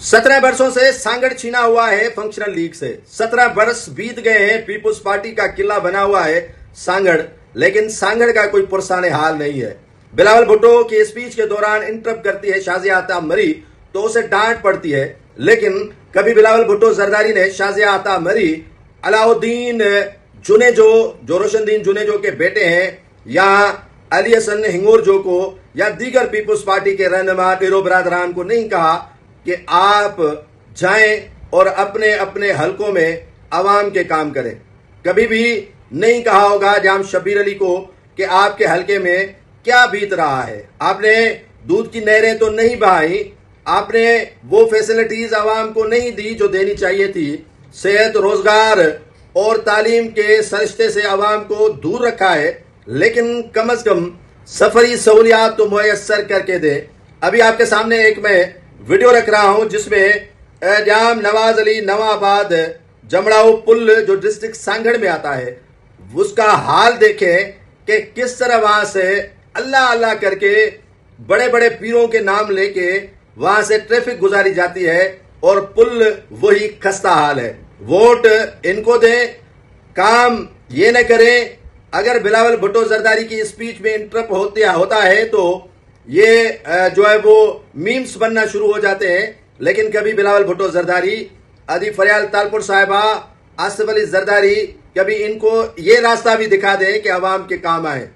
17 वर्षों से सांगड़ छीना हुआ है फंक्शनल लीग से। 17 वर्ष बीत गए हैं, पीपुल्स पार्टी का किला बना हुआ है सांगड़, लेकिन सांगड़ का कोई पुरसाने हाल नहीं है। बिलावल भुट्टो की स्पीच के दौरान इंटरप्ट करती है शाजिया आता मरी तो उसे डांट पड़ती है, लेकिन कभी बिलावल भुट्टो जरदारी ने शाजिया आता मरी, अलाउद्दीन जुनेजो जो रोशनदीन जुनेजो के बेटे हैं, या अली हसन हिंगोरजो को या दीगर पीपुल्स पार्टी के रहनुमा डेरो बरादरान को नहीं कहा कि आप जाएं और अपने अपने हलकों में आवाम के काम करें। कभी भी नहीं कहा होगा जाम शब्बीर अली को कि आपके हलके में क्या बीत रहा है। आपने दूध की नहरें तो नहीं बहाई, आपने वो फैसिलिटीज आवाम को नहीं दी जो देनी चाहिए थी। सेहत, रोजगार और तालीम के सरिश्ते से आवाम को दूर रखा है, लेकिन कम अज कम सफरी सहूलियात तो मुयस्सर करके दे। अभी आपके सामने एक मैं वीडियो रख रहा हूं जिसमें जाम नवाज अली नवाबाद जमड़ाऊ पुल जो डिस्ट्रिक्ट सांगड़ में आता है उसका हाल देखें कि किस तरह वहां से अल्लाह अल्लाह करके बड़े बड़े पीरों के नाम लेके वहां से ट्रैफिक गुजारी जाती है और पुल वही खस्ता हाल है। वोट इनको दें, काम ये न करें। अगर बिलावल भुट्टो जरदारी की स्पीच में इंटरप्ट होता है तो ये जो है वो मीम्स बनना शुरू हो जाते हैं, लेकिन कभी बिलावल भुट्टो जरदारी, अदी फरियाल तालपुर साहिबा, आसिफ अली जरदारी कभी इनको ये रास्ता भी दिखा दें कि आवाम के काम आए।